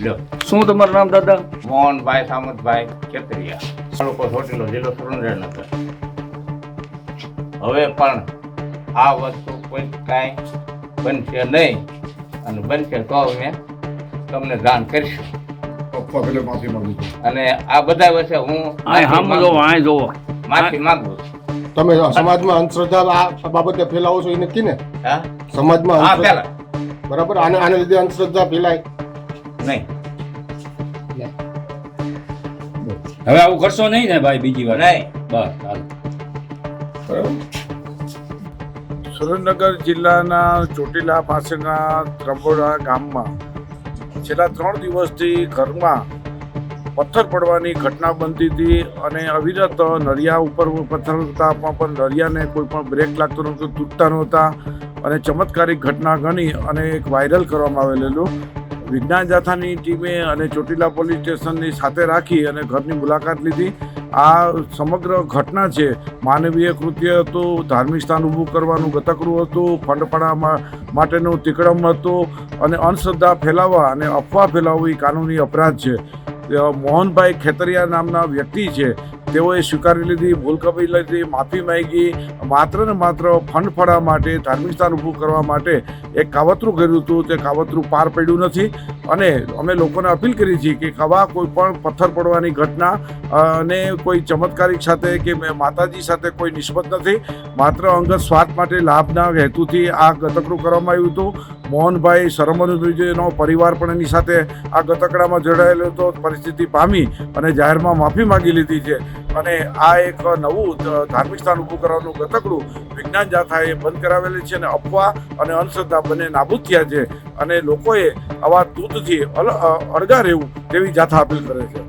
લ્યો, શું તમારું નામ દાદા? મોહનભાઈ સામતભાઈ ખેતરિયા, તાલુકો ચોટીલો, જિલ્લો સુરેન્દ્રનગર. હવે પણ આ વસ્તુ કોઈ કાંઈ બનશે નહીં, અને બનશે તો અમે તમને જાણ કરીશું. પપ્પા પેલે માફી માંગુ છું. અને આ બધા વચ્ચે હું આય હામું જોવો, આય જોવો. માફી માંગુ છું. તમે સમાજમાં અંધશ્રદ્ધા આ બાબતે ફેલાવો છો એ નક્કી ને? હા સમાજમાં હા અંધશ્રદ્ધા- પેલા બરાબર, આને લીધે અંધશ્રદ્ધા ફેલાય. નહીં. હવે આવું કરશો નહીં ને ભાઈ બીજી વાર? નહીં. બસ હાલો. સુરેન્દ્રનગર જિલ્લાના ચોટીલા પાસેના ત્રંબોડા ગામમાં છેલ્લા 3 દિવસથી ઘરમાં પથ્થર પડવાની ઘટના બનતી હતી અને અવિરત નળિયા ઉપર પથ્થર હતા પણ નળિયાને કોઈ પણ બ્રેક લાગતો નહોતો, તૂટતા નહોતા અને ચમત્કારિક ઘટના ગણી અને એક વાયરલ કરવામાં આવેલું. વિજ્ઞાન જાથાની ટીમે અને ચોટીલા પોલીસ સ્ટેશનની સાથે રાખી અને ઘરની મુલાકાત લીધી. આ સમગ્ર ઘટના છે માનવીય કૃત્ય હતું, ધાર્મિક સ્થાન ઊભું કરવાનું ગતકડું હતું, ફંડપણા માટેનું તિકડમ હતું અને અંધશ્રદ્ધા ફેલાવવા અને અફવા ફેલાવવી કાનૂની અપરાધ છે. મોહનભાઈ ખેતરિયા નામના વ્યક્તિ છે, તેઓએ સ્વીકારી લીધી, ભૂલ કબૂલી લીધી, માફી માંગી. માત્ર ને માત્ર ફંડફળા માટે, ધાર્મિક સ્થાન ઊભું કરવા માટે એક કાવતરું કર્યું હતું. તે કાવતરું પાર પડ્યું નથી અને અમે લોકોને અપીલ કરી છે કે આવા કોઈ પણ પથ્થર પડવાની ઘટના અને કોઈ ચમત્કારિક સાથે કે માતાજી સાથે કોઈ નિસ્બત નથી. માત્ર અંગત સ્વાર્થ માટે લાભના હેતુથી આ ગતકડું કરવામાં આવ્યું હતું. મોહનભાઈ સરમનુજીનો પરિવાર પણ એની સાથે આ ગતકડામાં જોડાયેલો હતો. પરિસ્થિતિ પામી અને જાહેરમાં માફી માંગી લીધી છે અને આ એક નવું ધાર્મિક સ્થાન ઊભું કરવાનું ગતકડું વિજ્ઞાન જાથાએ બંધ કરાવેલી છે અને અફવા અને અંધશ્રદ્ધા બંને નાબૂદ થયા છે અને લોકોએ આવા તૂતથી અળગા રહેવું તેવી જાથા અપીલ કરે છે.